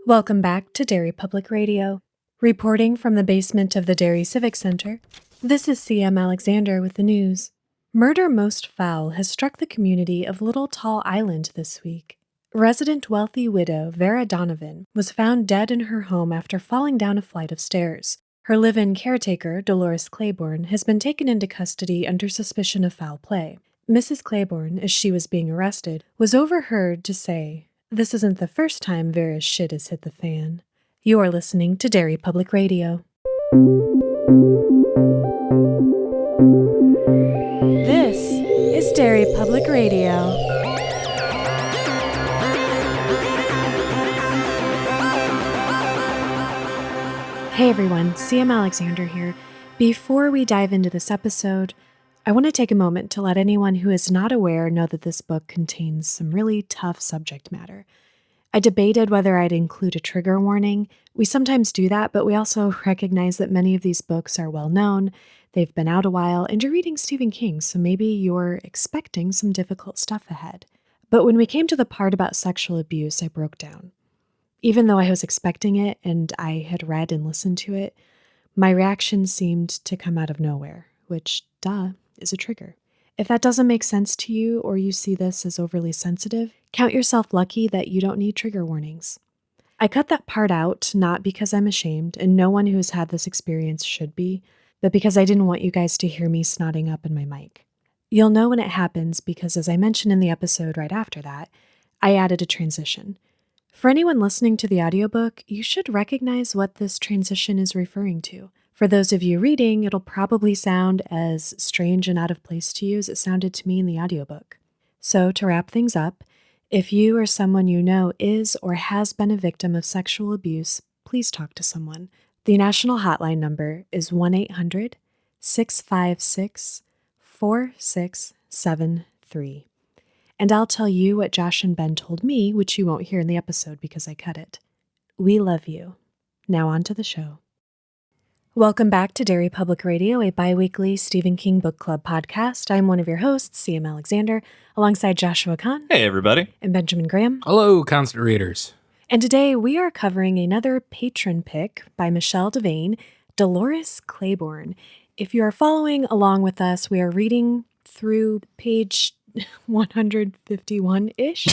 Welcome back to Derry Public Radio. Reporting from the basement of the Derry Civic Center, this is CM Alexander with the news. Murder most foul has struck the community of Little Tall Island this week. Resident wealthy widow Vera Donovan was found dead in her home after falling down a flight of stairs. Her live-in caretaker, Dolores Claiborne, has been taken into custody under suspicion of foul play. Mrs. Claiborne, as she was being arrested, was overheard to say, "This isn't the first time Vera's shit has hit the fan." You're listening to Derry Public Radio. This is Derry Public Radio. Hey everyone, CM Alexander here. Before we dive into this episode, I want to take a moment to let anyone who is not aware know that this book contains some really tough subject matter. I debated whether I'd include a trigger warning. We sometimes do that, but we also recognize that many of these books are well known, they've been out a while, and you're reading Stephen King, so maybe you're expecting some difficult stuff ahead. But when we came to the part about sexual abuse, I broke down. Even though I was expecting it and I had read and listened to it, my reaction seemed to come out of nowhere, which, is a trigger. If that doesn't make sense to you or you see this as overly sensitive, count yourself lucky that you don't need trigger warnings. I cut that part out, not because I'm ashamed, and no one who has had this experience should be, but because I didn't want you guys to hear me snotting up in my mic. You'll know when it happens because, as I mentioned in the episode right after that, I added a transition. For anyone listening to the audiobook, you should recognize what this transition is referring to. For those of you reading, it'll probably sound as strange and out of place to you as it sounded to me in the audiobook. So, to wrap things up, if you or someone you know is or has been a victim of sexual abuse, please talk to someone. The national hotline number is 1-800-656-4673. And I'll tell you what Josh and Ben told me, which you won't hear in the episode because I cut it. We love you. Now on to the show. Welcome back to Derry Public Radio, a bi-weekly Stephen King Book Club podcast. I'm one of your hosts, CM Alexander, alongside Joshua Kahn. Hey, everybody. And Benjamin Graham. Hello, constant readers. And today we are covering another patron pick by Michelle Devane, Dolores Claiborne. If you are following along with us, we are reading through page 151-ish.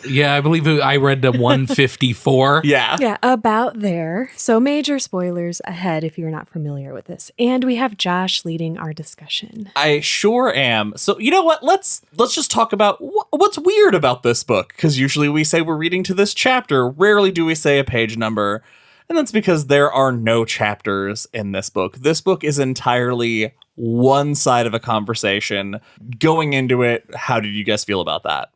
Yeah, I believe I read the 154. Yeah, about there. So major spoilers ahead if you're not familiar with this. And we have Josh leading our discussion. I sure am. So you know what? Let's just talk about what's weird about this book. Because usually we say we're reading to this chapter. Rarely do we say a page number. And that's because there are no chapters in this book. This book is entirely one side of a conversation. Going into it, how did you guys feel about that?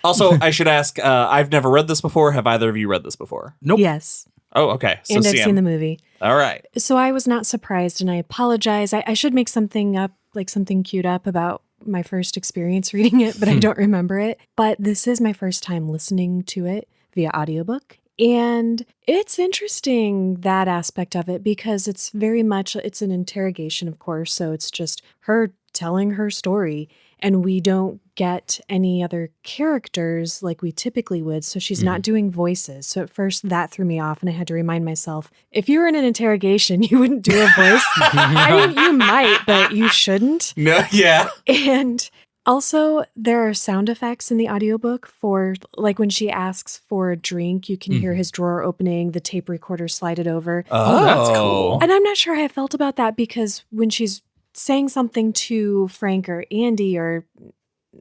Also, I should ask, I've never read this before. Have either of you read this before? Nope. Yes. Oh, okay. So and I've seen the movie. All right. So I was not surprised, and I apologize. I should make something up, like something queued up about my first experience reading it, but I don't remember it. But this is my first time listening to it via audiobook. And it's interesting, that aspect of it, because it's very much, it's an interrogation, of course. So it's just her telling her story, and we don't get any other characters like we typically would. So she's not doing voices. So at first that threw me off, and I had to remind myself, if you were in an interrogation, you wouldn't do a voice. I mean, you might, but you shouldn't. No, yeah. And also, there are sound effects in the audiobook for, like, when she asks for a drink, you can hear his drawer opening, the tape recorder slided over. Oh, that's cool. And I'm not sure how I felt about that, because when she's saying something to Frank or Andy or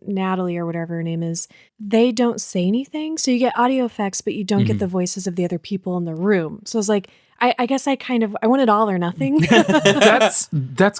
Natalie or whatever her name is, they don't say anything. So you get audio effects, but you don't get the voices of the other people in the room. So it's like, I guess I wanted all or nothing. That's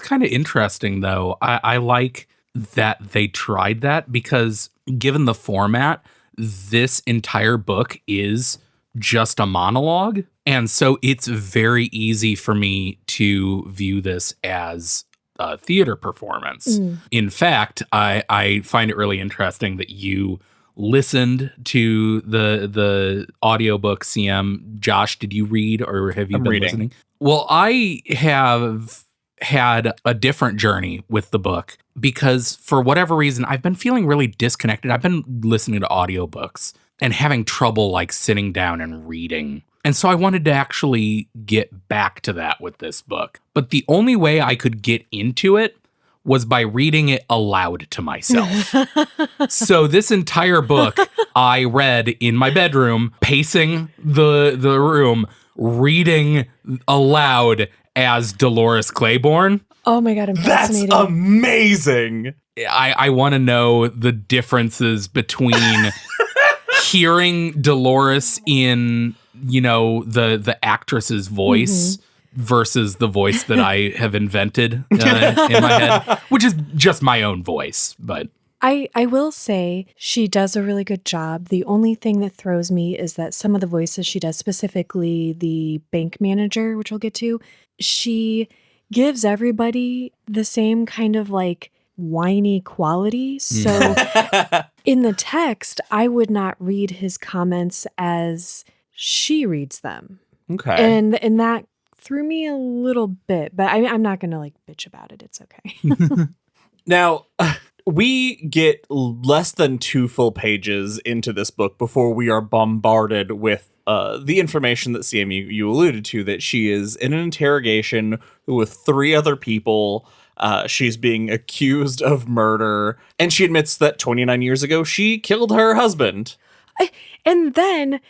kind of interesting, though. I like that they tried that, because given the format, this entire book is just a monologue. And so it's very easy for me to view this as a theater performance. In fact, I find it really interesting that you listened to the audiobook, CM. Josh, did you read, or have you been listening? Well, I have had a different journey with the book because for whatever reason, I've been feeling really disconnected. I've been listening to audiobooks and having trouble like sitting down and reading. And so I wanted to actually get back to that with this book. But the only way I could get into it was by reading it aloud to myself. So this entire book I read in my bedroom, pacing the room, reading aloud as Dolores Claiborne. Oh my God, I'm fascinated. That's amazing. I want to know the differences between hearing Dolores in, the actress's voice versus the voice that I have invented in my head, which is just my own voice. But I will say she does a really good job. The only thing that throws me is that some of the voices she does, specifically the bank manager, which we'll get to, she gives everybody the same kind of like whiny quality. So in the text, I would not read his comments as she reads them. Okay. And that threw me a little bit, but I'm not going to like bitch about it. It's okay. Now, we get less than 2 full pages into this book before we are bombarded with the information that CM you alluded to, that she is in an interrogation with 3 other people. She's being accused of murder, and she admits that 29 years ago she killed her husband. And then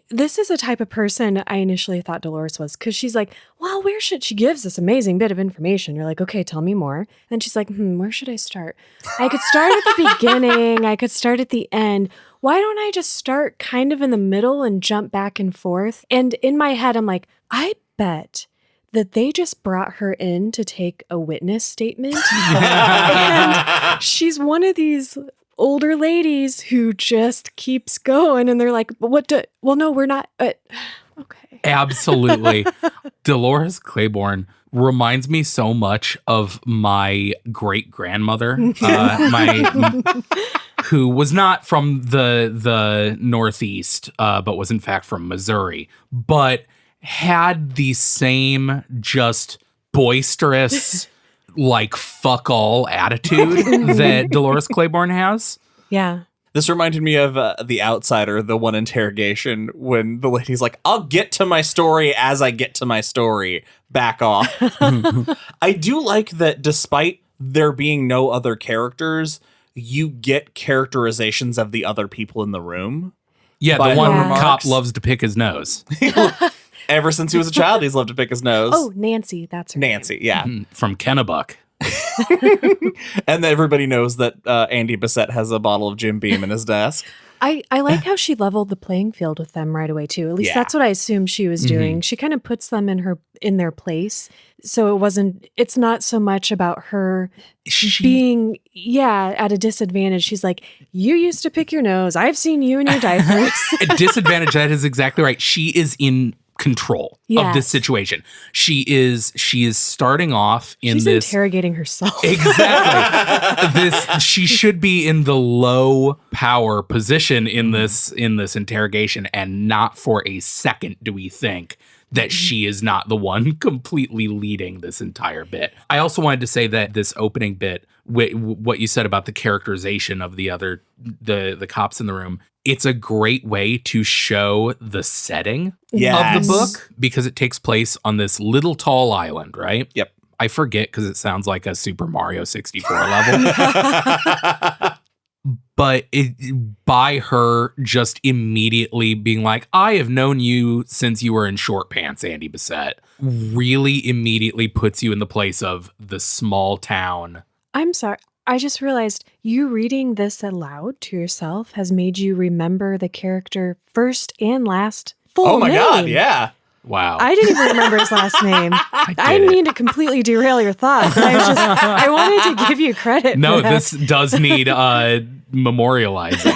this is a type of person I initially thought Dolores was, because she's like, well, where should she gives this amazing bit of information. You're like, okay, tell me more. And she's like, where should I start? I could start at the beginning. I could start at the end. Why don't I just start kind of in the middle and jump back and forth? And in my head, I'm like, I bet that they just brought her in to take a witness statement. And she's one of these older ladies who just keeps going, and they're like, well, no, we're not. Okay. absolutely. Dolores Claiborne reminds me so much of my great grandmother, who was not from the Northeast, but was in fact from Missouri, but had the same just boisterous, like fuck all attitude that Dolores Claiborne has. Yeah. This reminded me of The Outsider, the one interrogation, when the lady's like, I'll get to my story as I get to my story. Back off. I do like that despite there being no other characters, you get characterizations of the other people in the room. Yeah, By the one her cop remarks. loves to pick his nose. Ever since he was a child, he's loved to pick his nose. Oh, Nancy. That's her Nancy, name. yeah. From Kennebuck. And everybody knows that Andy Bissett has a bottle of Jim Beam in his desk. I like how she leveled the playing field with them right away too. At least that's what I assumed she was doing. She kind of puts them in their place. So it's not so much about her being at a disadvantage. She's like, you used to pick your nose. I've seen you in your diapers. A disadvantage, that is exactly right. She is in control of this situation. She is starting off in She's this interrogating herself. Exactly. She should be in the low power position in this interrogation, and not for a second do we think that she is not the one completely leading this entire bit. I also wanted to say that this opening bit, what you said about the characterization of the cops in the room, it's a great way to show the setting of the book, because it takes place on this little tall island, right? Yep. I forget because it sounds like a Super Mario 64 level. But by her just immediately being like, I have known you since you were in short pants, Andy Bissett, really immediately puts you in the place of the small town. I'm sorry. I just realized you reading this aloud to yourself has made you remember the character first and last full name. Oh my God, yeah. Wow. I didn't even remember his last name. I didn't mean to completely derail your thought. I wanted to give you credit. No, for that. this does need memorializing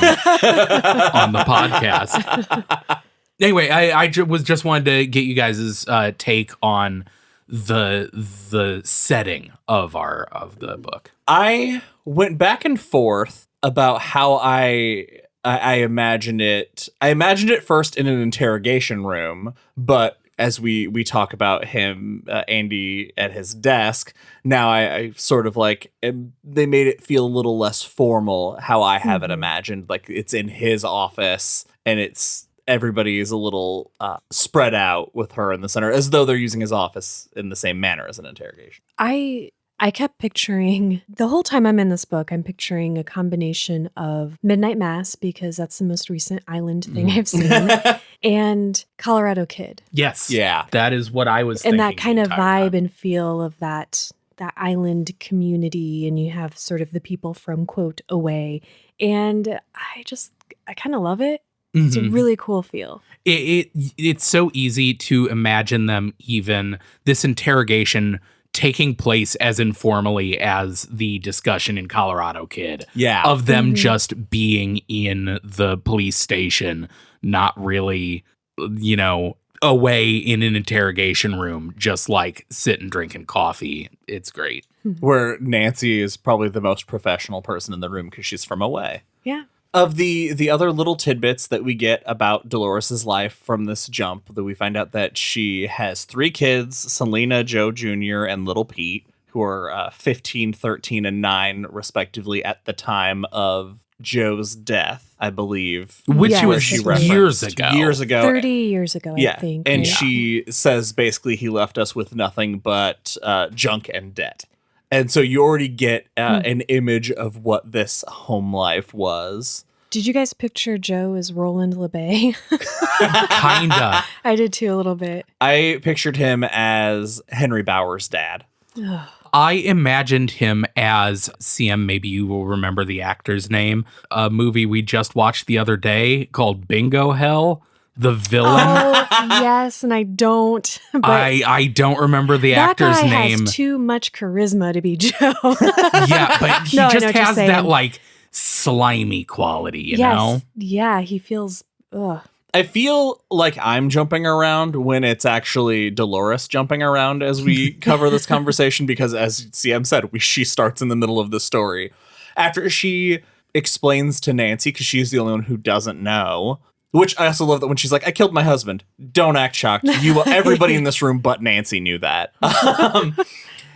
on the podcast. Anyway, I was just wanted to get you guys' take on the setting of the book. I went back and forth about how I imagined it. I imagined it first in an interrogation room, but as we talk about him, Andy at his desk, now I sort of like, they made it feel a little less formal how I have it imagined. Like it's in his office and everybody is a little spread out with her in the center, as though they're using his office in the same manner as an interrogation. I kept picturing, the whole time I'm in this book, I'm picturing a combination of Midnight Mass, because that's the most recent island thing I've seen, and Colorado Kid. Yes. Yeah. That is what I was thinking. And that kind of the entire vibe time. and feel of that island community, and you have sort of the people from, quote, away. And I kind of love it. It's a really cool feel. It's so easy to imagine them, even this interrogation taking place as informally as the discussion in Colorado Kid. Yeah. Of them just being in the police station, not really, away in an interrogation room, just like sitting drinking coffee. It's great. Where Nancy is probably the most professional person in the room because she's from away. Yeah. Of the other little tidbits that we get about Dolores's life from this jump, that we find out that she has 3 kids, Selena, Joe Jr., and little Pete, who are 15, 13, and 9, respectively, at the time of Joe's death, I believe. Which Yes, was it was. years ago. Years ago. 30 years ago, I think. And Yeah. she says basically he left us with nothing but junk and debt. And so you already get an image of what this home life was. Did you guys picture Joe as Roland LeBay? Kinda. I did too, a little bit. I pictured him as Henry Bauer's dad. I imagined him as CM, maybe you will remember the actor's name, a movie we just watched the other day called Bingo Hell. The villain. Oh, yes, and I don't. But I don't remember the actor's that guy name. has too much charisma to be Joe. Yeah, but he No, I know just what you're has that saying. like slimy quality, you Yes. know? Yeah, he feels, ugh. I feel like I'm jumping around when it's actually Dolores jumping around as we cover this conversation, because as CM said, she starts in the middle of the story. After she explains to Nancy, because she's the only one who doesn't know, which I also love that when she's like, I killed my husband. Don't act shocked. Everybody in this room but Nancy knew that.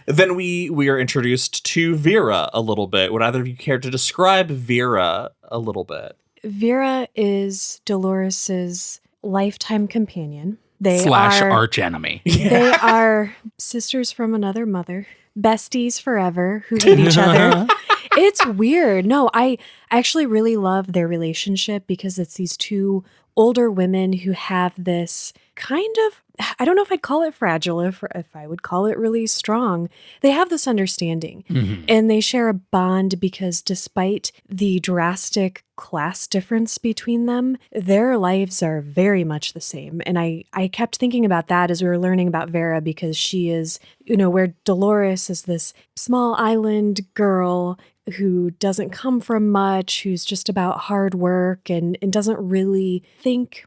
Then we are introduced to Vera a little bit. Would either of you care to describe Vera a little bit? Vera is Dolores's lifetime companion. They Slash are arch enemy. They are sisters from another mother, besties forever who hate each other. It's weird. No, I actually really love their relationship, because it's these two older women who have this kind of, I don't know if I'd call it fragile, if I would call it really strong. They have this understanding and they share a bond, because despite the drastic class difference between them, their lives are very much the same. And I kept thinking about that as we were learning about Vera, because she is, where Dolores is this small island girl who doesn't come from much, who's just about hard work and doesn't really think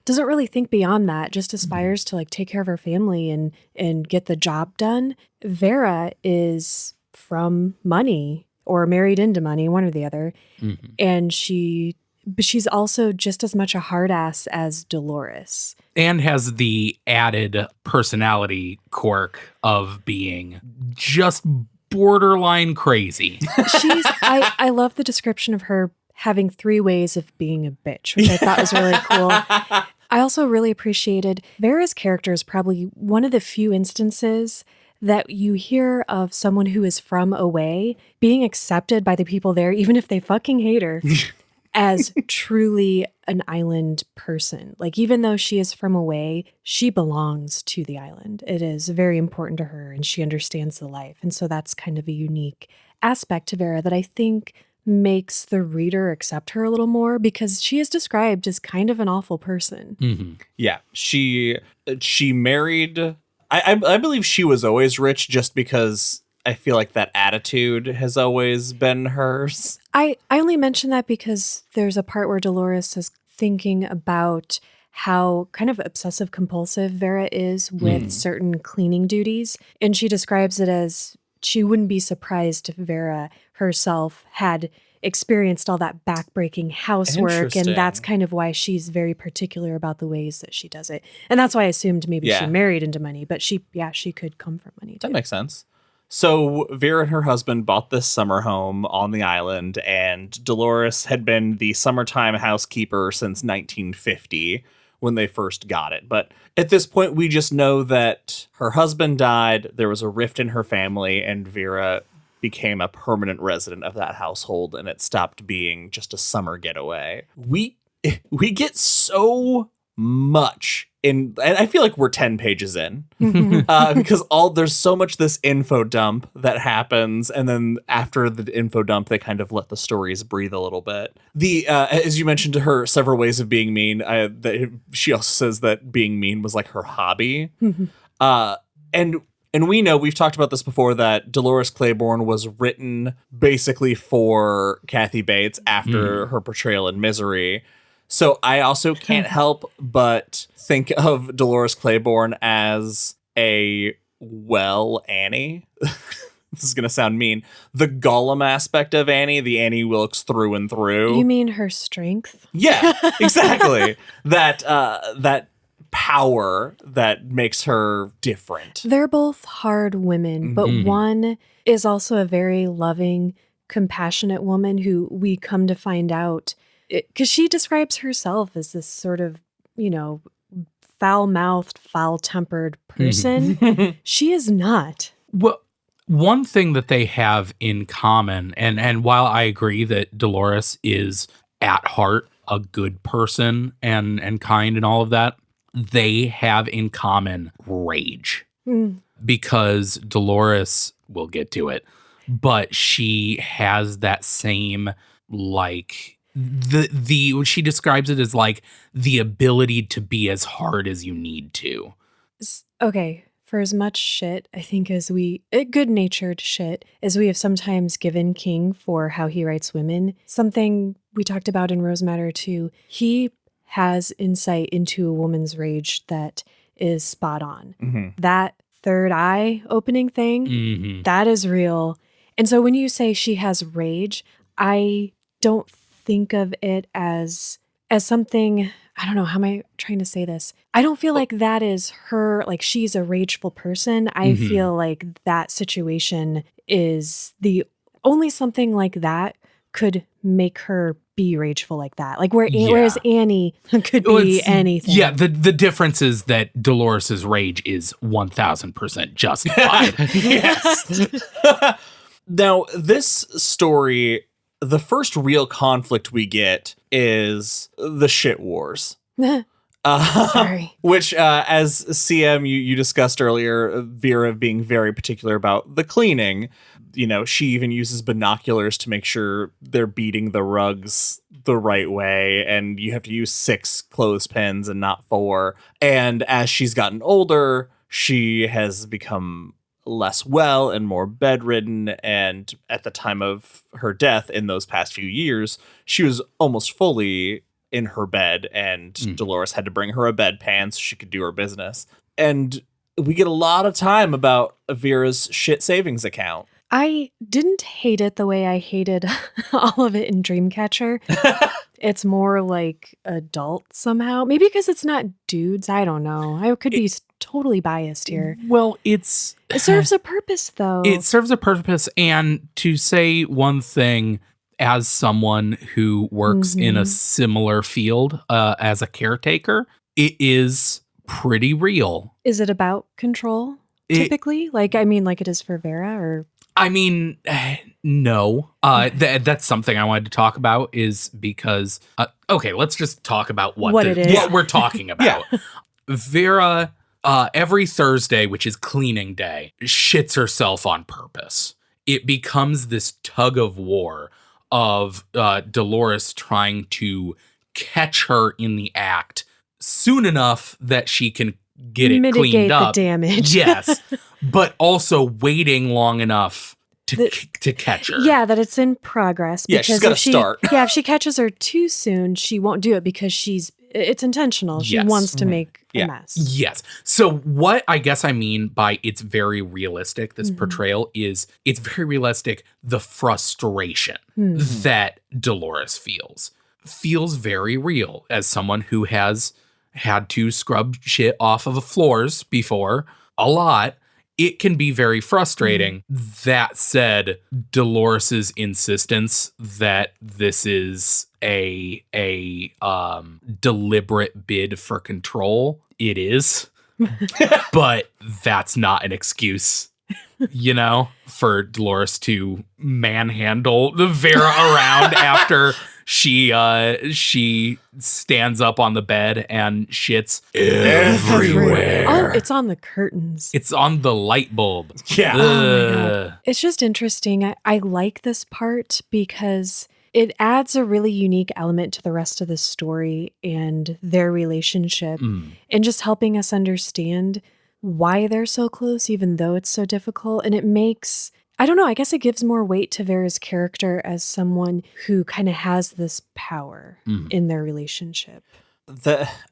beyond that, just aspires to like take care of her family and get the job done. Vera is from money, or married into money, one or the other. And she's also just as much a hard ass as Dolores. And has the added personality quirk of being just borderline crazy. I love the description of her having 3 ways of being a bitch, which I thought was really cool. I also really appreciated Vera's character is probably one of the few instances that you hear of someone who is from away being accepted by the people there, even if they fucking hate her, as truly an island person. Like, even though she is from away, she belongs to the island. It is very important to her, and she understands the life. And so that's kind of a unique aspect to Vera that I think makes the reader accept her a little more, because she is described as kind of an awful person. Yeah, she married. I believe she was always rich, just because I feel like that attitude has always been hers. I only mention that because there's a part where Dolores is thinking about how kind of obsessive compulsive Vera is with certain cleaning duties. And she describes it as she wouldn't be surprised if Vera herself had experienced all that backbreaking housework, Interesting. and that's kind of why she's very particular about the ways that she does it. And that's why I assumed maybe she married into money, but she could come from money too. That makes sense. So Vera and her husband bought this summer home on the island, and Dolores had been the summertime housekeeper since 1950 when they first got it. But at this point, we just know that her husband died, there was a rift in her family, and Vera became a permanent resident of that household, and it stopped being just a summer getaway. We get so much and I feel like we're 10 pages in because there's so much this info dump that happens, and then after the info dump, they kind of let the stories breathe a little bit. As you mentioned to her several ways of being mean, she also says that being mean was like her hobby. And we know, we've talked about this before, that Dolores Claiborne was written basically for Kathy Bates after her portrayal in Misery. So I also can't help but think of Dolores Claiborne as a Annie. This is going to sound mean. The Gollum aspect of Annie, the Annie Wilkes through and through. You mean her strength? Yeah, exactly. that power that makes her different. They're both hard women, but one is also a very loving, compassionate woman who we come to find out, because she describes herself as this sort of, foul-mouthed, foul-tempered person. She is not. Well, one thing that they have in common, and while I agree that Dolores is at heart a good person and kind and all of that, they have in common rage. Because Dolores, we'll get to it, but she has that same, like, she describes it as like the ability to be as hard as you need to. Okay, for as much shit, I think, good-natured shit, as we have sometimes given King for how he writes women, something we talked about in Rose Matter too, he has insight into a woman's rage that is spot on. That third eye opening thing, that is real. And so when you say she has rage, I don't think of it as something, I don't know, how am I trying to say this? I don't feel like that is her, like she's a rageful person. I feel like that situation is only something like that could make her be rageful like that. Like whereas Annie could be anything. Yeah, the difference is that Dolores's rage is 1000% justified. Yes. Now, this story, the first real conflict we get is the shit wars. Sorry. Which, as CM, you discussed earlier, Vera being very particular about the cleaning. She even uses binoculars to make sure they're beating the rugs the right way, and you have to use 6 clothespins and not 4. And as she's gotten older, she has become less well and more bedridden, and at the time of her death in those past few years, she was almost fully in her bed, and Dolores had to bring her a bedpan so she could do her business. And we get a lot of time about Vera's shit savings account. I didn't hate it the way I hated all of it in Dreamcatcher. It's more like adult somehow. Maybe because it's not dudes. I don't know. I could be totally biased here. Well, it serves a purpose, though. It serves a purpose. And to say one thing, as someone who works in a similar field as a caretaker, it is pretty real. Is it about control, typically? Like it is for Vera, or... I mean, no. That's something I wanted to talk about, is because... okay, let's just talk about what we're talking about. Vera, every Thursday, which is cleaning day, shits herself on purpose. It becomes this tug of war of Dolores trying to catch her in the act soon enough that she can get it cleaned up. Mitigate the damage. Yes. But also waiting long enough to catch her. Yeah, that it's in progress. Yeah, she's got to start. Yeah, if she catches her too soon, she won't do it because she's It's intentional. She Yes. wants to make Yeah. a mess. Yes. So what I guess I mean by it's very realistic, this portrayal is it's very realistic. The frustration that Dolores feels very real as someone who has had to scrub shit off of floors before a lot. It can be very frustrating. That said, Dolores's insistence that this is a deliberate bid for control, it is. But that's not an excuse, for Dolores to manhandle the Vera around after she stands up on the bed and shits everywhere. Oh, it's on the curtains. It's on the light bulb. Yeah. Oh my God. It's just interesting. I like this part because it adds a really unique element to the rest of the story and their relationship and just helping us understand why they're so close, even though it's so difficult. And it makes, I don't know, I guess it gives more weight to Vera's character as someone who kind of has this power in their relationship.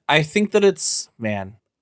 I think that it's,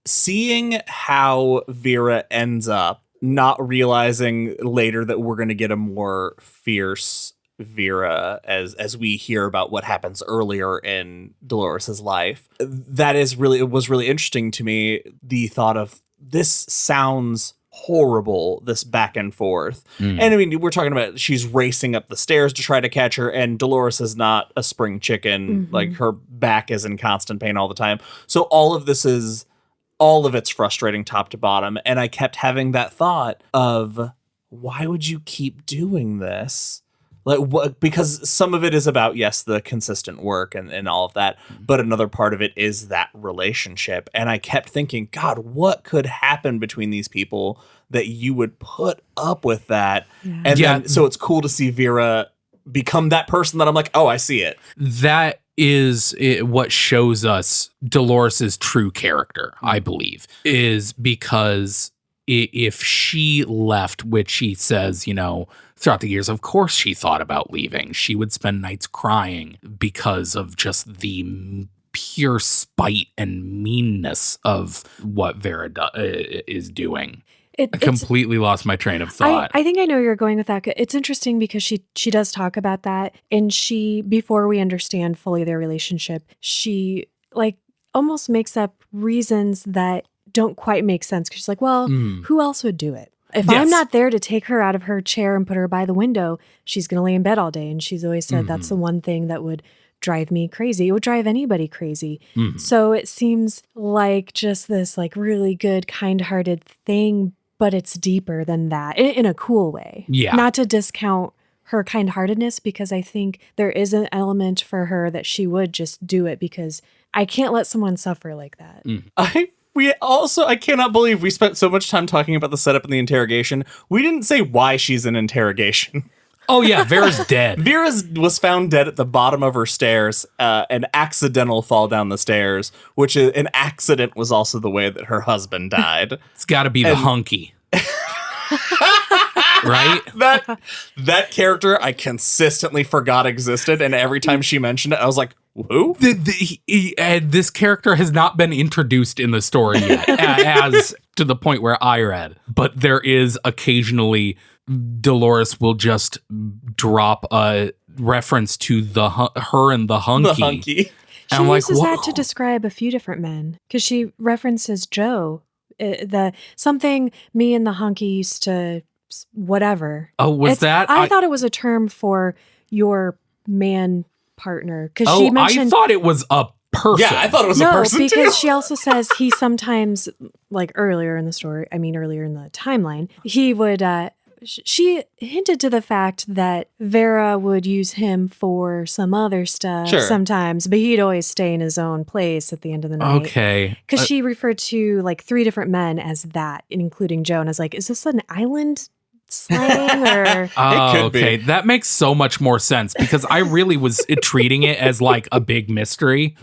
seeing how Vera ends up, not realizing later that we're going to get a more fierce Vera as we hear about what happens earlier in Dolores's life. It was really interesting to me, the thought of this sounds horrible, this back and forth. And I mean, we're talking about she's racing up the stairs to try to catch her, and Dolores is not a spring chicken. Like, her back is in constant pain all the time. So all of it's frustrating top to bottom. And I kept having that thought of, why would you keep doing this? Like, what? Because some of it is about, yes, the consistent work and all of that, but another part of it is that relationship. And I kept thinking, God, what could happen between these people that you would put up with that? Yeah. And then, so it's cool to see Vera become that person that I'm like, oh, I see it. That is what shows us Dolores's true character, I believe, is because if she left, which she says, throughout the years, of course she thought about leaving. She would spend nights crying because of just the pure spite and meanness of what Vera is doing. I completely lost my train of thought. I think I know you're going with that. It's interesting because she does talk about that. And before we understand fully their relationship, she almost makes up reasons that don't quite make sense. Because she's like, well, who else would do it? If I'm not there to take her out of her chair and put her by the window, she's going to lay in bed all day. And she's always said that's the one thing that would drive me crazy. It would drive anybody crazy. So it seems like just this really good, kind-hearted thing, but it's deeper than that in a cool way. Yeah. Not to discount her kind-heartedness, because I think there is an element for her that she would just do it, because I can't let someone suffer like that. I cannot believe we spent so much time talking about the setup and the interrogation. We didn't say why she's in interrogation. Oh, yeah, Vera's dead. Vera was found dead at the bottom of her stairs, an accidental fall down the stairs, which an accident was also the way that her husband died. It's got to be the hunky. Right? That character I consistently forgot existed, and every time she mentioned it, I was like, who? This character has not been introduced in the story yet, as to the point where I read. But there is occasionally, Dolores will just drop a reference to her and the hunky. The hunky. She uses that to describe a few different men, because she references Joe. Something me and the hunky used to whatever. Oh, was that? I thought it was a term for your man partner, because she mentioned. I thought it was a person. Yeah, I thought it was a person too. No, because she also says he sometimes, earlier in the timeline, he would. She hinted to the fact that Vera would use him for some other stuff sometimes, but he'd always stay in his own place at the end of the night. Okay. Because she referred to 3 different men as that, including Joe. And I was like, is this an island slang or? Oh, okay. That makes so much more sense, because I really was treating it as a big mystery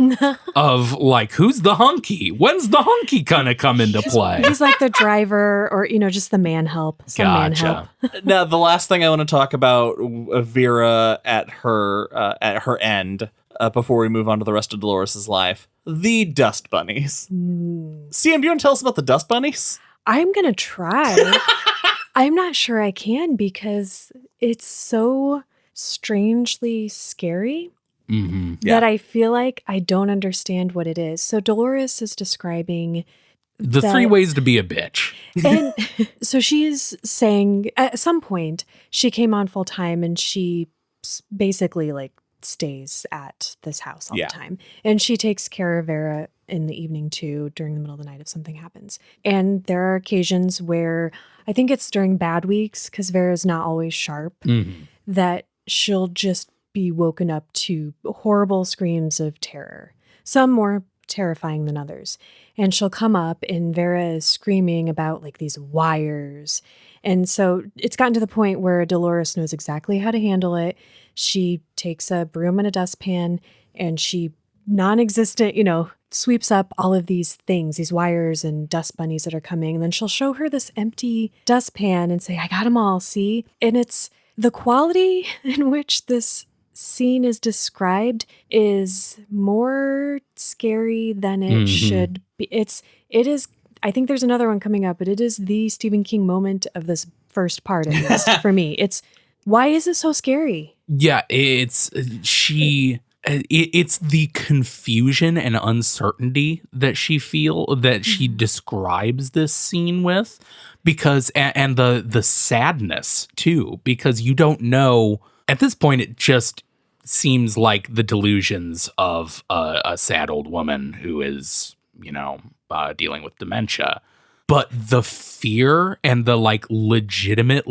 of who's the hunky? When's the hunky gonna come into play? He's like the driver, or just the man help. Man help. Now, the last thing I want to talk about, Vera at her end. before we move on to the rest of Dolores' life. The dust bunnies. CM, do you want to tell us about the dust bunnies? I'm going to try. I'm not sure I can because it's so strangely scary that I feel like I don't understand what it is. So Dolores is describing the 3 ways to be a bitch. And so she's saying at some point she came on full time and she basically like stays at this house all the time. And she takes care of Vera in the evening too, during the middle of the night if something happens. And there are occasions where I think it's during bad weeks because Vera's not always sharp that she'll just be woken up to horrible screams of terror. Some more terrifying than others. And she'll come up and Vera is screaming about like these wires. And so it's gotten to the point where Dolores knows exactly how to handle it. She takes a broom and a dustpan and she non-existent, sweeps up all of these things, these wires and dust bunnies that are coming. And then she'll show her this empty dustpan and say, I got them all, see? And it's the quality in which this scene is described is more scary than it should be. It is, I think there's another one coming up, but it is the Stephen King moment of this first part at least for me. Why is it so scary? Yeah, it's the confusion and uncertainty that she describes this scene with, because and the sadness too, because you don't know at this point. It just seems like the delusions of a sad old woman who is dealing with dementia, but the fear and the like legitimate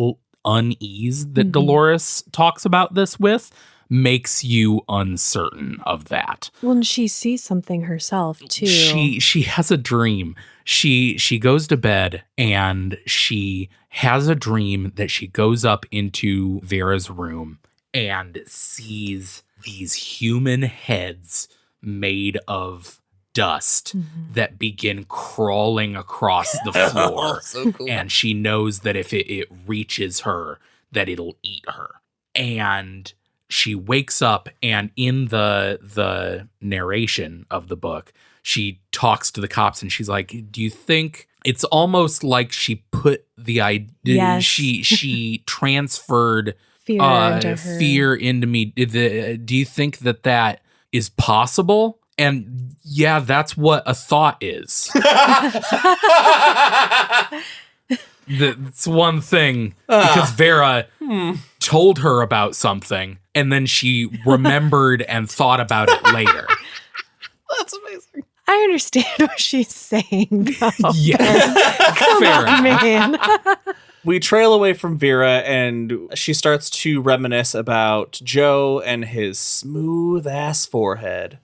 unease that Dolores talks about this with makes you uncertain of that. Well, and she sees something herself too. She has a dream. She goes to bed and she has a dream that she goes up into Vera's room and sees these human heads made of dust that begin crawling across the floor. So cool. And she knows that if it reaches her, that it'll eat her. And she wakes up, and in the narration of the book, she talks to the cops and she's like, do you think it's almost like she put the idea, she transferred fear into me. Do you think that is possible? And yeah, that's what a thought is. That's one thing, because Vera told her about something and then she remembered and thought about it later. That's amazing. I understand what she's saying, though. Yeah. Fair enough. Man. We trail away from Vera and she starts to reminisce about Joe and his smooth ass forehead.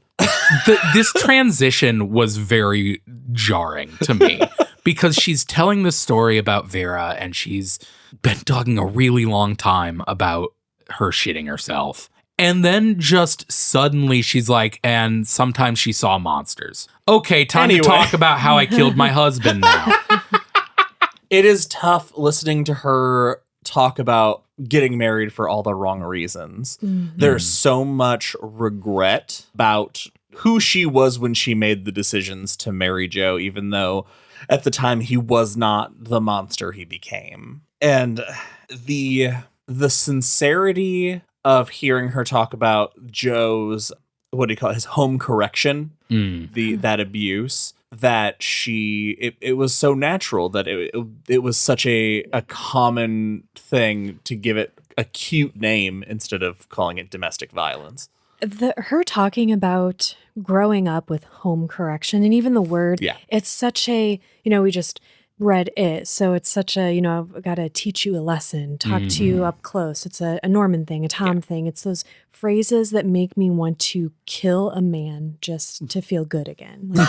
This transition was very jarring to me because she's telling this story about Vera and she's been talking a really long time about her shitting herself. And then just suddenly she's like, and sometimes she saw monsters. Okay, time to talk about how I killed my husband now. It is tough listening to her talk about getting married for all the wrong reasons. There's so much regret about who she was when she made the decisions to marry Joe, even though at the time he was not the monster he became. And the sincerity of hearing her talk about Joe's, what do you call it, his home correction, that abuse, that it was so natural that it was such a common thing to give it a cute name instead of calling it domestic violence. Her talking about growing up with home correction and even the word, it's such a, we just read it. So it's such a, I've got to teach you a lesson, talk to you up close. It's a Norman thing, a Tom thing. It's those phrases that make me want to kill a man just to feel good again. Like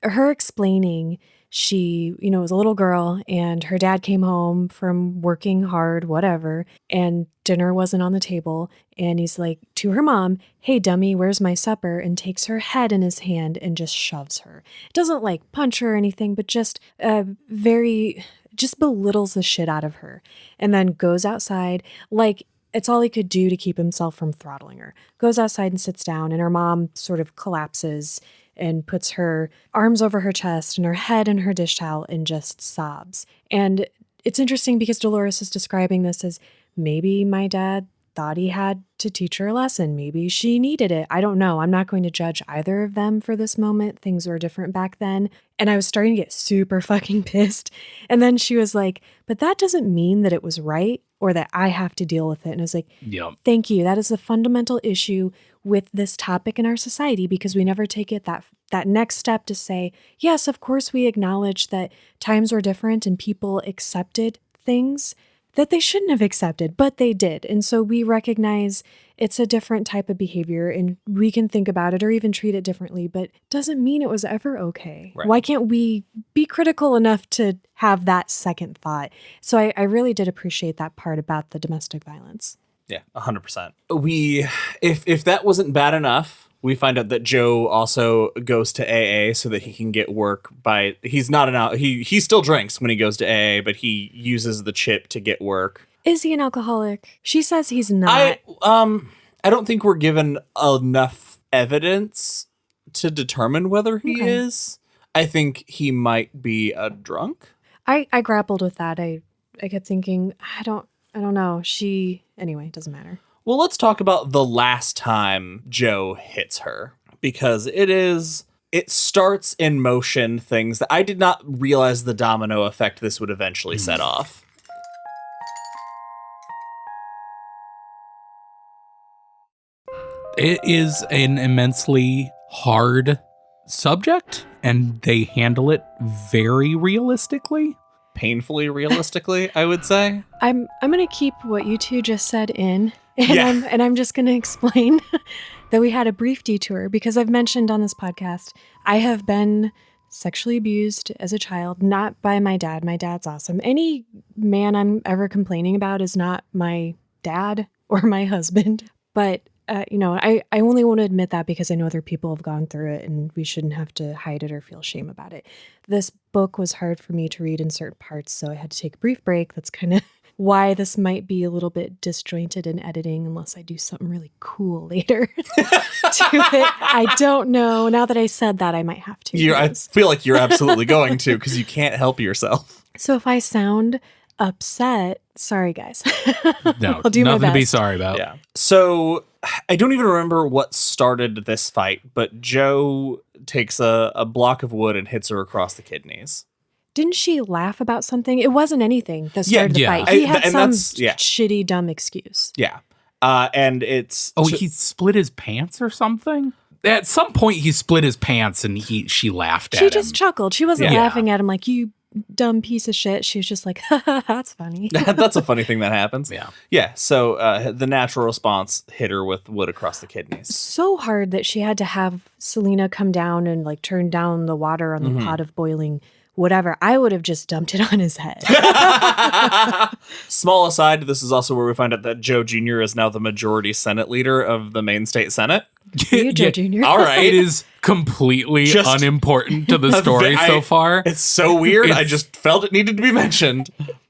her explaining she, was a little girl and her dad came home from working hard, whatever, and dinner wasn't on the table. And he's like to her mom, hey, dummy, where's my supper? And takes her head in his hand and just shoves her. Doesn't like punch her or anything, but just just belittles the shit out of her. And then goes outside like It's all he could do to keep himself from throttling her. Goes outside and sits down, and her mom sort of collapses and puts her arms over her chest and her head in her dish towel and just sobs. And it's interesting because Dolores is describing this as maybe my dad thought he had to teach her a lesson. Maybe she needed it. I don't know. I'm not going to judge either of them for this moment. Things were different back then. And I was starting to get super fucking pissed. And then she was like, but that doesn't mean that it was right or that I have to deal with it. And I was like, Yep. thank you. That is the fundamental issue with this topic in our society, because we never take it that next step to say, yes, of course we acknowledge that times were different and people accepted things that they shouldn't have accepted, but they did. And so we recognize it's a different type of behavior and we can think about it or even treat it differently, but doesn't mean it was ever okay. Right. Why can't we be critical enough to have that second thought? So I really did appreciate that part about the domestic violence. Yeah, 100%. If that wasn't bad enough, we find out that Joe also goes to AA so that he can get work he still drinks when he goes to AA, but he uses the chip to get work. Is he an alcoholic? She says he's not. I don't think we're given enough evidence to determine whether he Okay. is. I think he might be a drunk. I grappled with that. I kept thinking, I don't know. Anyway, it doesn't matter. Well, let's talk about the last time Joe hits her, because it starts in motion things that I did not realize the domino effect this would eventually set off. It is an immensely hard subject, and they handle it very realistically. Painfully realistically, I would say. I'm going to keep what you two just said in, and Yeah. I'm just going to explain that we had a brief detour because I've mentioned on this podcast I have been sexually abused as a child, not by my dad. My dad's awesome. Any man I'm ever complaining about is not my dad or my husband, but I only want to admit that because I know other people have gone through it and we shouldn't have to hide it or feel shame about it. This book was hard for me to read in certain parts, so I had to take a brief break. That's kind of why this might be a little bit disjointed in editing unless I do something really cool later to it. I don't know. Now that I said that, I might have to. I feel like you're absolutely going to, because you can't help yourself. So if I sound upset, sorry guys. No, I'll do my nothing to be best. sorry about. Yeah. So I don't even remember what started this fight, but Joe takes a block of wood and hits her across the kidneys. Didn't she laugh about something? It wasn't anything that started the yeah. fight. He had And some that's- yeah. shitty, dumb excuse. Yeah. And it's... Oh, he split his pants or something? At some point, he split his pants and she laughed at She him. just chuckled. She wasn't Yeah. laughing at him like, you dumb piece of shit. She was just like, that's funny. That's a funny thing that happens. Yeah. Yeah. So the natural response hit her with wood across the kidneys. So hard that she had to have Selena come down and like turn down the water on the pot of boiling whatever. I would have just dumped it on his head. Small aside, this is also where we find out that Joe Jr. is now the majority Senate leader of the Maine State Senate. You, Joe Jr. All right. It is completely Just- unimportant to the story so far. It's so weird. I It's- just felt it needed to be mentioned.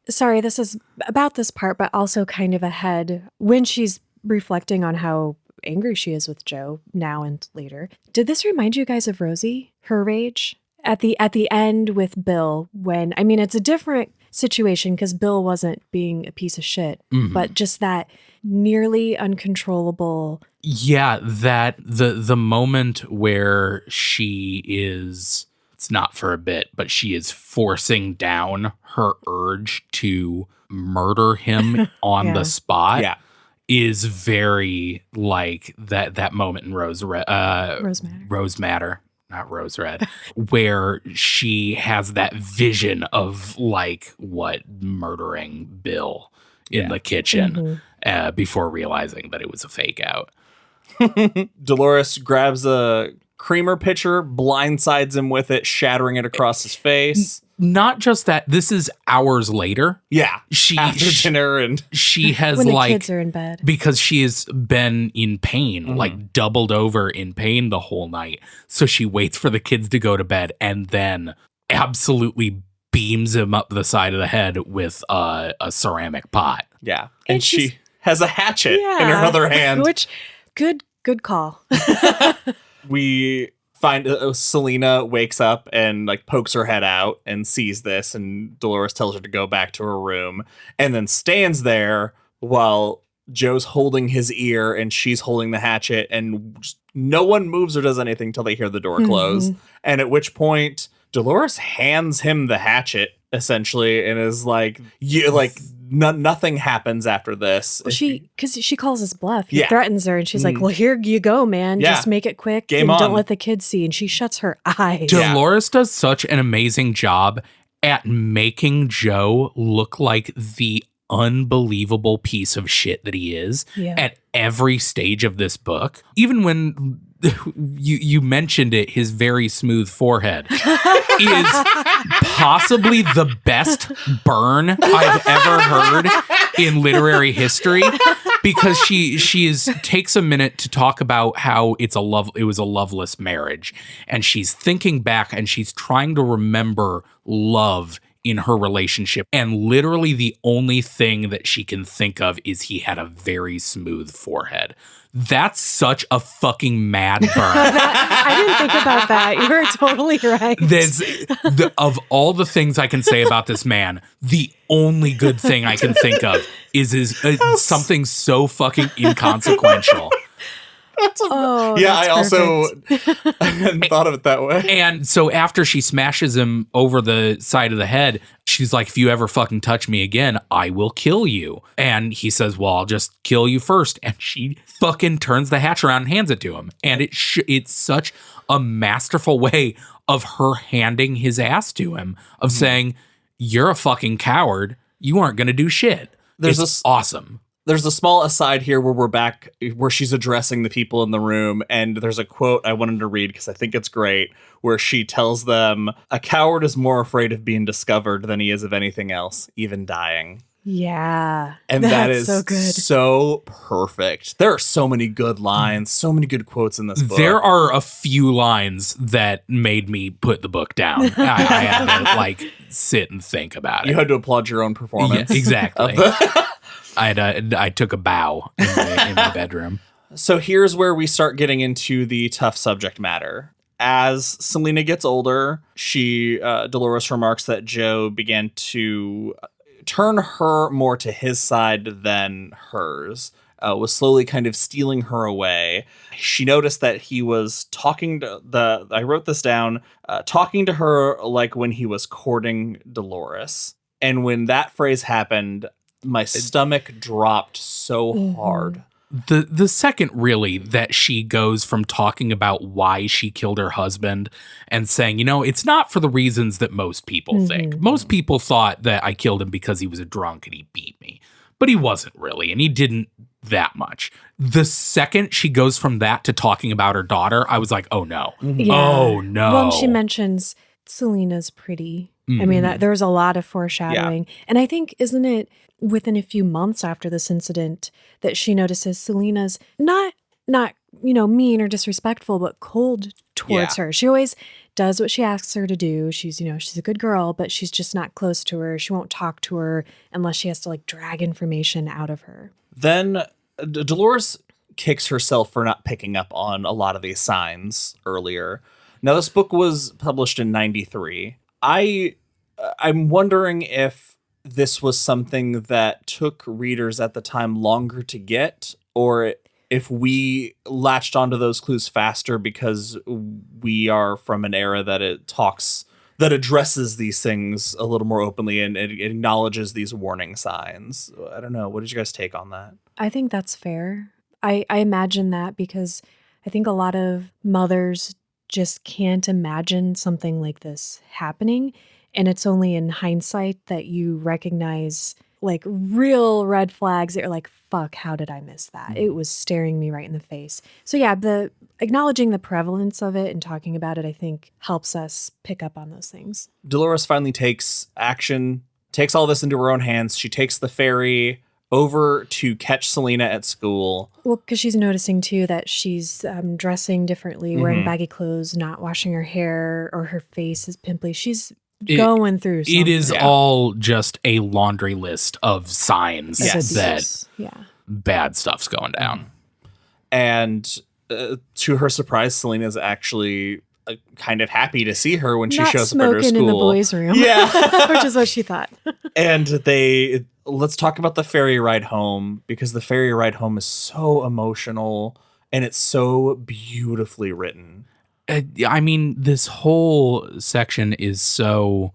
Sorry, this is about this part, but also kind of ahead when she's reflecting on how angry she is with Joe now and later. Did this remind you guys of Rosie, her rage at the end with Bill? When I mean, it's a different situation because Bill wasn't being a piece of shit, but just that nearly uncontrollable. Yeah, that the moment where she is, it's not for a bit, but she is forcing down her urge to murder him on Yeah. the spot. Yeah. Is very like that moment in Rosematter, not Rose Red, where she has that vision of like what murdering Bill in the kitchen before realizing that it was a fake out. Dolores grabs a creamer pitcher, blindsides him with it, shattering it across his face. Not just that, this is hours later. Yeah. She After dinner and... she has When the like, kids are in bed. because she has been in pain, like doubled over in pain the whole night. So she waits for the kids to go to bed and then absolutely beams him up the side of the head with a ceramic pot. Yeah. And And she she's- has a hatchet in her other hand. Which, good call. We find Selena wakes up and like pokes her head out and sees this, and Dolores tells her to go back to her room, and then stands there while Joe's holding his ear and she's holding the hatchet, and just no one moves or does anything till they hear the door close. And at which point Dolores hands him the hatchet essentially and is like, nothing happens after this. Well, because she calls his bluff. He threatens her, and she's like, well, here you go, man. Yeah. Just make it quick. Game and on. Don't let the kids see. And she shuts her eyes. Dolores does such an amazing job at making Joe look like the unbelievable piece of shit that he is at every stage of this book. Even when you mentioned it, his very smooth forehead is possibly the best burn I've ever heard in literary history, because she takes a minute to talk about how it was a loveless marriage, and she's thinking back and she's trying to remember love in her relationship, and literally the only thing that she can think of is he had a very smooth forehead. That's such a fucking mad burn. I didn't think about that. You're totally right. Of all the things I can say about this man, the only good thing I can think of is something so fucking inconsequential. I also hadn't thought of it that way. And so after she smashes him over the side of the head, she's like, if you ever fucking touch me again, I will kill you. And he says, well, I'll just kill you first. And she fucking turns the hatch around and hands it to him. And it's such a masterful way of her handing his ass to him, of saying, you're a fucking coward. You aren't going to do shit. It's awesome. There's a small aside here where we're back, where she's addressing the people in the room, and there's a quote I wanted to read because I think it's great, where she tells them, a coward is more afraid of being discovered than he is of anything else, even dying. Yeah. And that is so good. So perfect. There are so many good lines, so many good quotes in this book. There are a few lines that made me put the book down. I had to sit and think about it. You had to applaud your own performance. Yeah, exactly. I took a bow in my bedroom. So here's where we start getting into the tough subject matter. As Selena gets older, Dolores remarks that Joe began to turn her more to his side than hers, was slowly kind of stealing her away. She noticed that he was I wrote this down, talking to her like when he was courting Dolores. And when that phrase happened, my stomach dropped so hard. The second, really, that she goes from talking about why she killed her husband and saying, it's not for the reasons that most people think. Most people thought that I killed him because he was a drunk and he beat me. But he wasn't really, and he didn't that much. The second she goes from that to talking about her daughter, I was like, oh no. Yeah. Oh no. Well, she mentions Selena's pretty. I mean, there was a lot of foreshadowing. Yeah. And I think, isn't it within a few months after this incident that she notices Selena's not mean or disrespectful, but cold towards her. She always does what she asks her to do. She's a good girl, but she's just not close to her. She won't talk to her unless she has to drag information out of her. Then Dolores kicks herself for not picking up on a lot of these signs earlier. Now, this book was published in 93. I'm wondering if this was something that took readers at the time longer to get, or if we latched onto those clues faster because we are from an era that addresses these things a little more openly and it acknowledges these warning signs. I don't know. What did you guys take on that? I think that's fair. I imagine that because I think a lot of mothers just can't imagine something like this happening. And it's only in hindsight that you recognize real red flags that you're like, fuck, how did I miss that? It was staring me right in the face. So yeah, the acknowledging the prevalence of it and talking about it, I think helps us pick up on those things. Dolores finally takes action, takes all this into her own hands. She takes the ferry over to catch Selena at school. Well, because she's noticing too that she's dressing differently, wearing baggy clothes, not washing her hair, or her face is pimply. She's going through something. It is all just a laundry list of signs that bad stuff's going down. And to her surprise, Selena's actually kind of happy to see her when she Not shows up at her smoking school. in the boys' room. Yeah. Which is what she thought. And let's talk about the ferry ride home, because the ferry ride home is so emotional and it's so beautifully written. I mean, this whole section is so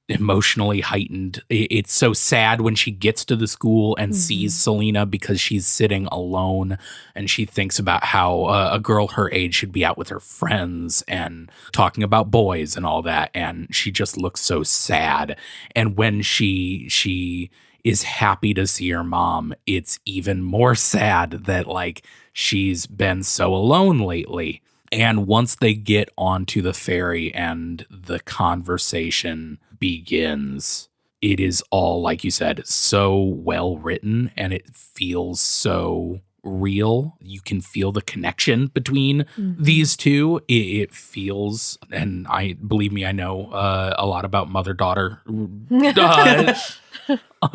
emotionally heightened. It's so sad when she gets to the school and sees Selena, because she's sitting alone and she thinks about how a girl her age should be out with her friends and talking about boys and all that. And she just looks so sad. And when she is happy to see her mom, it's even more sad that like she's been so alone lately. And once they get onto the ferry and the conversation begins, it is all, like you said, so well written and it feels so real. You can feel the connection between these two. It feels, and believe me, I know a lot about mother-daughter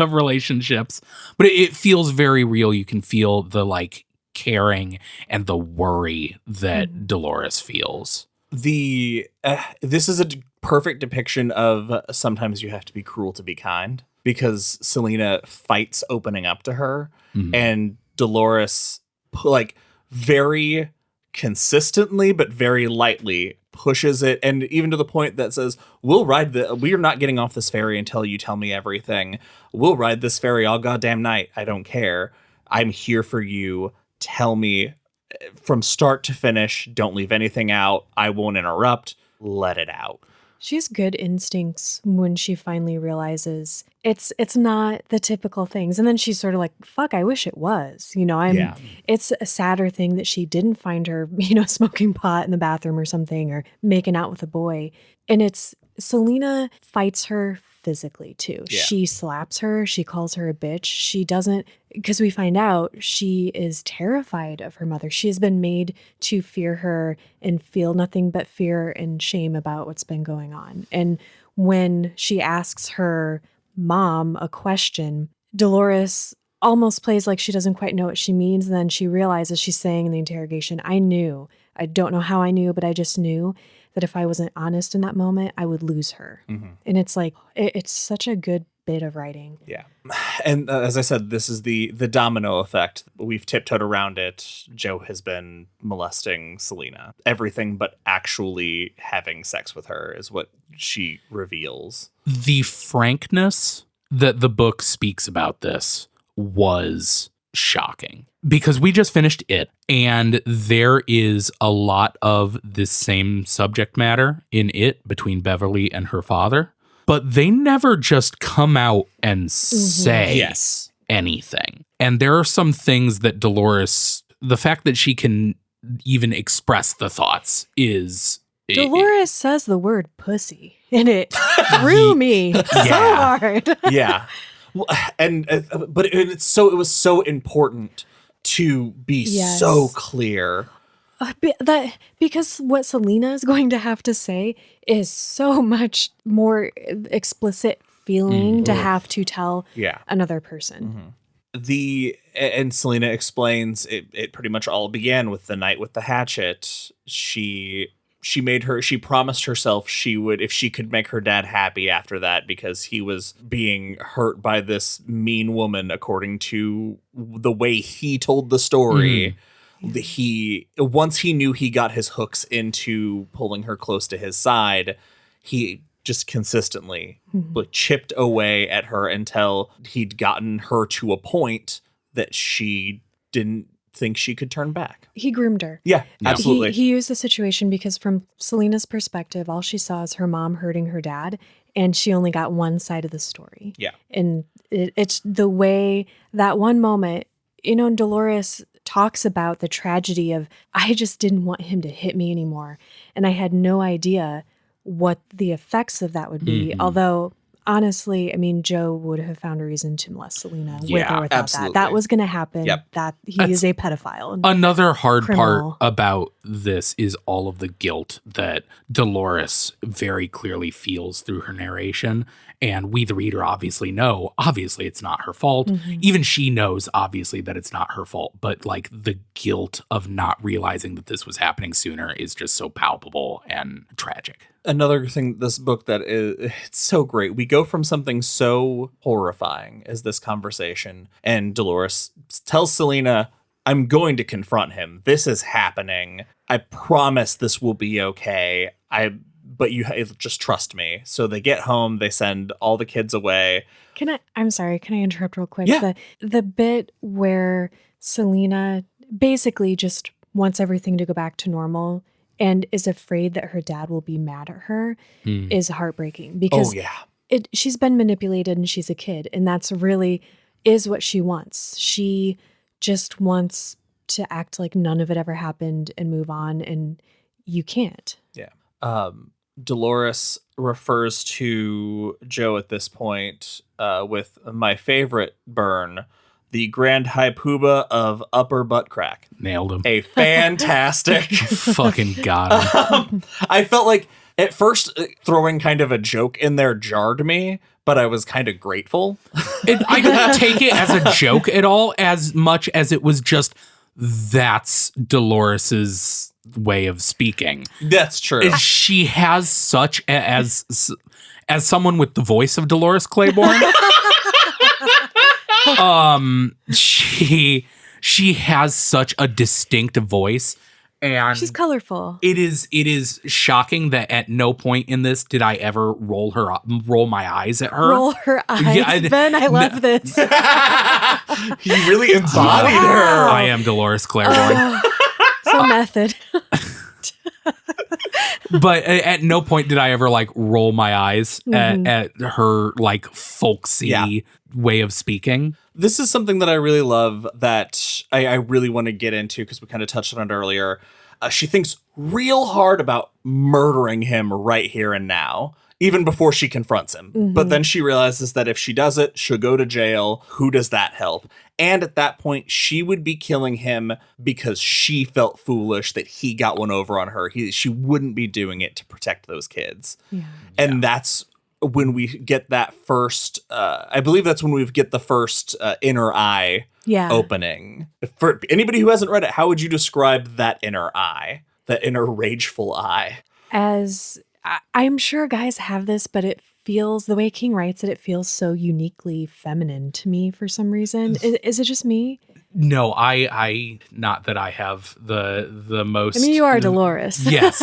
relationships, but it feels very real. You can feel the like caring and the worry that Dolores feels. This is a perfect depiction of sometimes you have to be cruel to be kind, because Selena fights opening up to her, and Dolores like very consistently but very lightly pushes it, and even to the point that says, we're not getting off this ferry until you tell me everything. We'll ride this ferry all goddamn night. I don't care. I'm here for you. Tell me from start to finish. Don't leave anything out. I won't interrupt. Let it out. She has good instincts when she finally realizes it's not the typical things. And then she's sort of like, fuck, I wish it was. It's a sadder thing that she didn't find her, smoking pot in the bathroom or something, or making out with a boy. And Selena fights her physically too. Yeah. She slaps her. She calls her a bitch. She doesn't, because we find out she is terrified of her mother. She has been made to fear her and feel nothing but fear and shame about what's been going on. And when she asks her mom a question, Dolores almost plays like she doesn't quite know what she means. And then she realizes she's saying in the interrogation, I knew. I don't know how I knew, but I just knew that if I wasn't honest in that moment, I would lose her. And it's like, it's such a good bit of writing. Yeah. And as I said, this is the domino effect. We've tiptoed around it. Joe has been molesting Selena. Everything but actually having sex with her is what she reveals. The frankness that the book speaks about this was shocking, because we just finished it and there is a lot of this same subject matter in it between Beverly and her father, but they never just come out and say anything. And there are some things that Dolores, the fact that she can even express the thoughts is... Dolores says the word pussy and it threw me so hard. Yeah. Well, but it was so important to be so clear. Because what Selena is going to have to say is so much more explicit feeling to have to tell another person. And Selena explains it pretty much all began with the night with the hatchet. She promised herself she would, if she could make her dad happy after that, because he was being hurt by this mean woman, according to the way he told the story. Once he knew he got his hooks into pulling her close to his side, he just consistently chipped away at her until he'd gotten her to a point that she didn't think she could turn back. He groomed her. Yeah, absolutely. He used the situation because from Selena's perspective, all she saw is her mom hurting her dad, and she only got one side of the story. Yeah. And it's the way that one moment, Dolores talks about the tragedy of, I just didn't want him to hit me anymore. And I had no idea what the effects of that would be. Although honestly, I mean, Joe would have found a reason to molest Selena with Yeah, or without absolutely. that. That was going to happen. Yep. That he That's is a pedophile. And Another hard criminal. part about this is all of the guilt that Dolores very clearly feels through her narration. And we, the reader, obviously know, obviously, it's not her fault. Mhm. Even she knows, obviously, that it's not her fault. But like the guilt of not realizing that this was happening sooner is just so palpable and tragic. Another thing, this book that is it's so great. We go from something so horrifying as this conversation, and Dolores tells Selena, I'm going to confront him. This is happening. I promise this will be okay. But you just trust me. So they get home, they send all the kids away. I'm sorry, can I interrupt real quick? Yeah. The bit where Selena basically just wants everything to go back to normal and is afraid that her dad will be mad at her is heartbreaking because she's been manipulated and she's a kid, and that's really is what she wants. She just wants to act like none of it ever happened and move on, and you can't. Yeah. Dolores refers to Joe at this point with my favorite burn, the grand hypoba of upper butt crack. Nailed him. A fantastic. Fucking got him. I felt like at first throwing kind of a joke in there jarred me, but I was kind of grateful. I didn't take it as a joke at all, as much as it was just that's Dolores's way of speaking. That's true. She has such as someone with the voice of Dolores Claiborne. She has such a distinct voice, and She's colorful. It is shocking that at no point in this did I ever roll my eyes at her. Roll her eyes. Yeah, Ben, I love this. He really embodied her. I am Dolores Claiborne. So method. But at no point did I ever like roll my eyes at her like folksy way of speaking. This is something that I really love that I really want to get into because we kind of touched on it earlier. She thinks real hard about murdering him right here and now, even before she confronts him. But then she realizes that if she does it, she'll go to jail. Who does that help? And at that point, she would be killing him because she felt foolish that he got one over on her. She wouldn't be doing it to protect those kids. Yeah. And that's when we get that first, I believe that's when we get the first inner eye opening. For anybody who hasn't read it, how would you describe that inner eye, that inner rageful eye? As I'm sure guys have this, but it feels, the way King writes it, it feels so uniquely feminine to me for some reason. Is it just me? No, I not that I have the most. I mean, you are Dolores. Yes.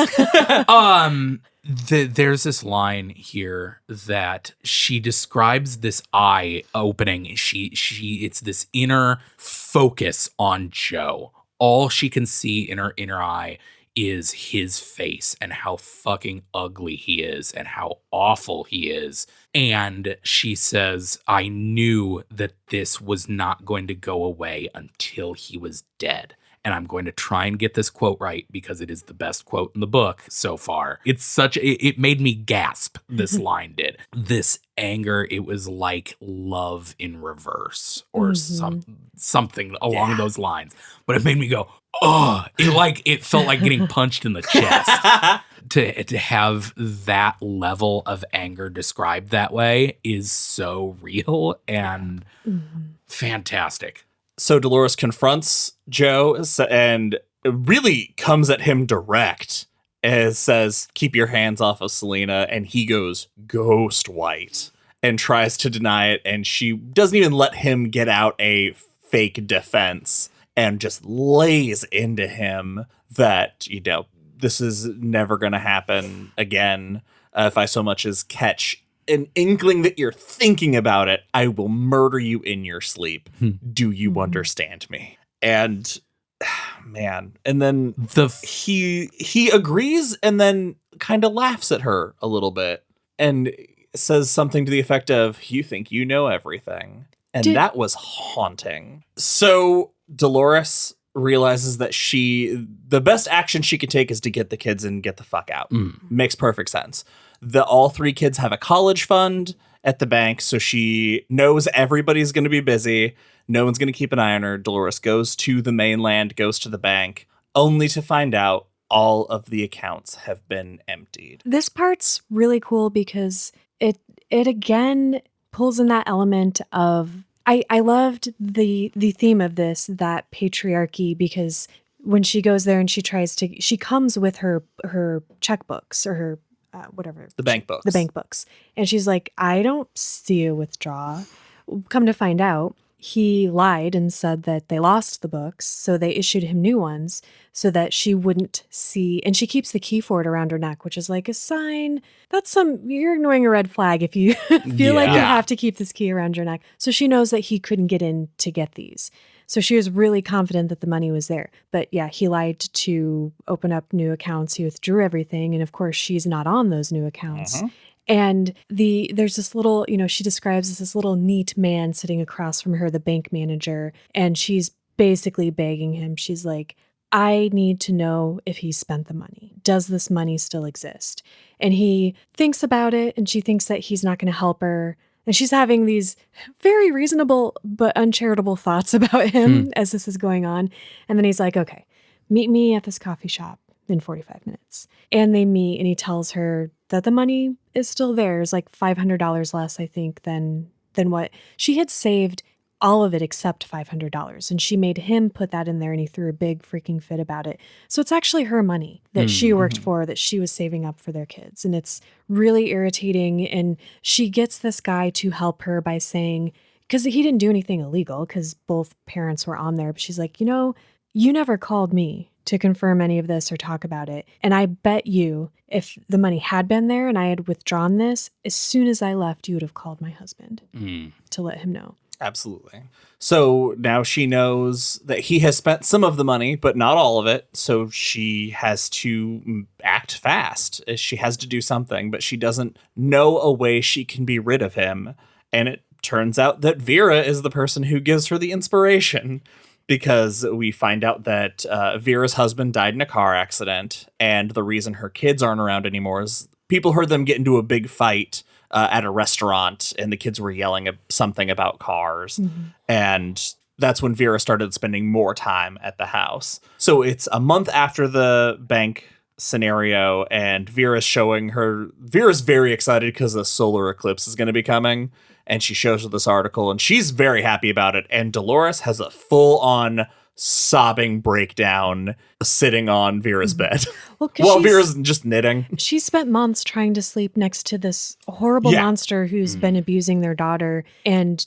There's this line here that she describes this eye opening. It's this inner focus on Joe. All she can see in her inner eye is his face and how fucking ugly he is and how awful he is. And she says, I knew that this was not going to go away until he was dead. And I'm going to try and get this quote right because it is the best quote in the book so far. It made me gasp, this line did. This anger, it was like love in reverse or something along those lines. But it made me go, oh, it felt like getting punched in the chest. To have that level of anger described that way is so real and fantastic. So Dolores confronts Joe and really comes at him direct and says, keep your hands off of Selena. And he goes ghost white and tries to deny it. And she doesn't even let him get out a fake defense and just lays into him that, this is never going to happen again. If I so much as catch an inkling that you're thinking about it, I will murder you in your sleep. Do you understand me? And man, and then he agrees and then kind of laughs at her a little bit and says something to the effect of, you think you know everything. And that was haunting. So Dolores realizes that the best action she could take is to get the kids and get the fuck out. Makes perfect sense. All three kids have a college fund, at the bank. So she knows everybody's going to be busy. No one's going to keep an eye on her. Dolores goes to the mainland, goes to the bank, only to find out all of the accounts have been emptied. This part's really cool because it again pulls in that element of I loved the theme of this, that patriarchy, because when she goes there and she comes with her checkbooks or her whatever. The bank books. The bank books. And she's like, I don't see a withdrawal. Come to find out, he lied and said that they lost the books, so they issued him new ones so that she wouldn't see. And she keeps the key for it around her neck, which is like a sign. You're ignoring a red flag if you feel like you have to keep this key around your neck. So she knows that he couldn't get in to get these. So she was really confident that the money was there. But yeah, he lied to open up new accounts. He withdrew everything. And of course, she's not on those new accounts. Mm-hmm. And there's this little, she describes as this little neat man sitting across from her, the bank manager. And she's basically begging him. She's like, I need to know if he spent the money. Does this money still exist? And he thinks about it, and she thinks that he's not going to help her. And she's having these very reasonable but uncharitable thoughts about him as this is going on. And then he's like, okay, meet me at this coffee shop in 45 minutes. And they meet, and he tells her that the money is still there. It's like $500 less, I think, than what she had saved, all of it except $500. And she made him put that in there, and he threw a big freaking fit about it. So it's actually her money that she worked for, that she was saving up for their kids. And it's really irritating. And she gets this guy to help her by saying, because he didn't do anything illegal, because both parents were on there. But she's like, you never called me to confirm any of this or talk about it. And I bet you if the money had been there and I had withdrawn this, as soon as I left, you would have called my husband to let him know. Absolutely. So now she knows that he has spent some of the money, but not all of it. So she has to act fast. She has to do something, but she doesn't know a way she can be rid of him. And it turns out that Vera is the person who gives her the inspiration, because we find out that Vera's husband died in a car accident. And the reason her kids aren't around anymore is people heard them get into a big fight at a restaurant, and the kids were yelling something about cars. And that's when Vera started spending more time at the house. So it's a month after the bank scenario, and Vera's very excited because the solar eclipse is going to be coming. And she shows her this article, and she's very happy about it. And Dolores has a full-on sobbing breakdown sitting on Vera's bed while Vera's just knitting. She spent months trying to sleep next to this horrible monster who's been abusing their daughter. And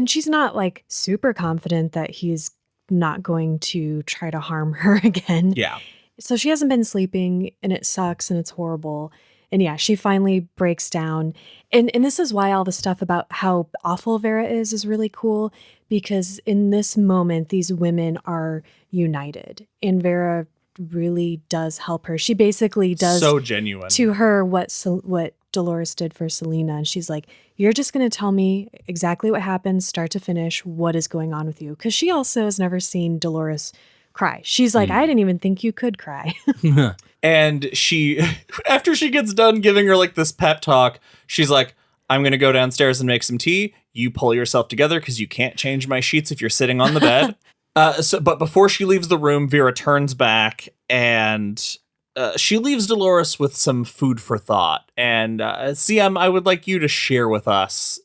she's not like super confident that he's not going to try to harm her again. Yeah. So she hasn't been sleeping, and it sucks, and it's horrible. And yeah, she finally breaks down. And this is why all the stuff about how awful Vera is really cool, because in this moment, these women are united. And Vera really does help her. She basically does so genuine to her what Dolores did for Selena. And she's like, you're just going to tell me exactly what happened, start to finish, what is going on with you. Because she also has never seen Dolores cry. She's like, I didn't even think you could cry. And she, after she gets done giving her like this pep talk, she's like, I'm going to go downstairs and make some tea. You pull yourself together because you can't change my sheets if you're sitting on the bed. But before she leaves the room, Vera turns back, and she leaves Dolores with some food for thought. And CM, I would like you to share with us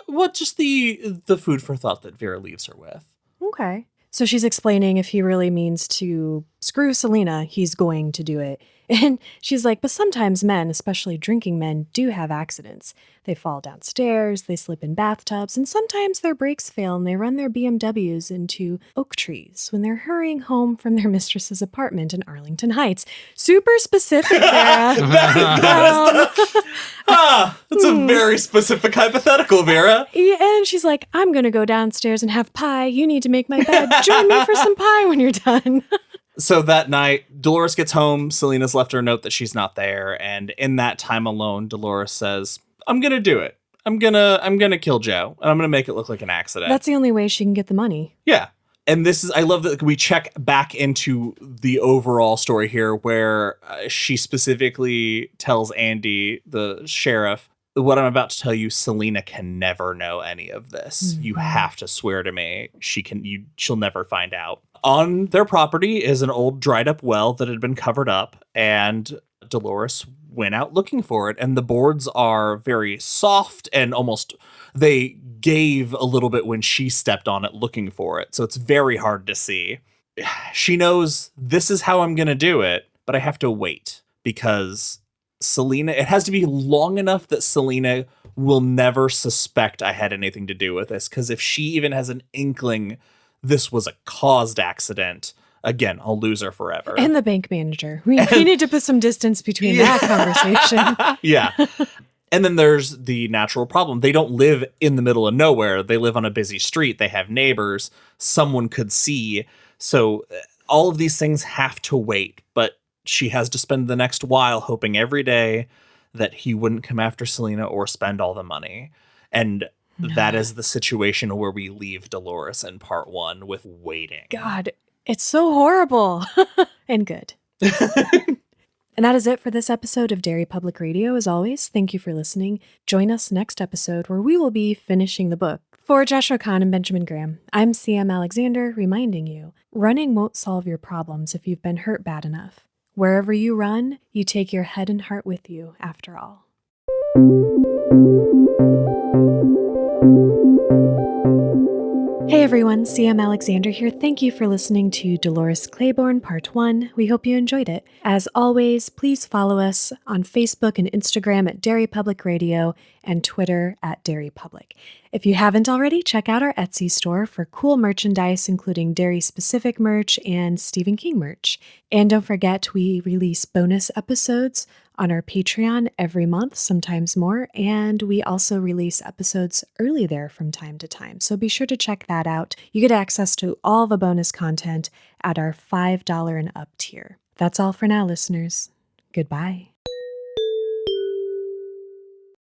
what just the food for thought that Vera leaves her with. Okay. So she's explaining if he really means to screw Selena, he's going to do it. And she's like, but sometimes men, especially drinking men, do have accidents. They fall downstairs, they slip in bathtubs, and sometimes their brakes fail and they run their BMWs into oak trees when they're hurrying home from their mistress's apartment in Arlington Heights. Super specific, Vera. That's a very specific hypothetical, Vera. Yeah, and she's like, I'm going to go downstairs and have pie. You need to make my bed. Join me for some pie when you're done. So that night, Dolores gets home. Selena's left her a note that she's not there. And in that time alone, Dolores says, I'm going to do it. I'm going to kill Joe, and I'm going to make it look like an accident. That's the only way she can get the money. Yeah. And I love that we check back into the overall story here, where she specifically tells Andy, the sheriff, what I'm about to tell you, Selena can never know any of this. You have to swear to me. She'll never find out. On their property is an old dried up well that had been covered up, and Dolores went out looking for it. And the boards are very soft and almost, they gave a little bit when she stepped on it looking for it. So it's very hard to see. She knows this is how I'm going to do it, but I have to wait because Selena, it has to be long enough that Selena will never suspect I had anything to do with this. Because if she even has an inkling this was a caused accident, again, I'll lose her forever. And the bank manager. We need to put some distance between that conversation. Yeah. And then there's the natural problem. They don't live in the middle of nowhere. They live on a busy street. They have neighbors. Someone could see. So all of these things have to wait. But she has to spend the next while hoping every day that he wouldn't come after Selena or spend all the money. And that is the situation where we leave Dolores in part 1 with waiting. God, it's so horrible and good. And that is it for this episode of Derry Public Radio. As always, thank you for listening. Join us next episode where we will be finishing the book. For Joshua Kahn and Benjamin Graham, I'm CM Alexander reminding you, running won't solve your problems if you've been hurt bad enough. Wherever you run, you take your head and heart with you, after all. Hey everyone, CM Alexander here. Thank you for listening to Dolores Claiborne Part 1. We hope you enjoyed it. As always, please follow us on Facebook and Instagram at Derry Public Radio and Twitter at Derry Public. If you haven't already, check out our Etsy store for cool merchandise, including Derry-specific merch and Stephen King merch. And don't forget, we release bonus episodes on our Patreon every month, sometimes more, and we also release episodes early there from time to time. So be sure to check that out. You get access to all the bonus content at our $5 and up tier. That's all for now, listeners. Goodbye.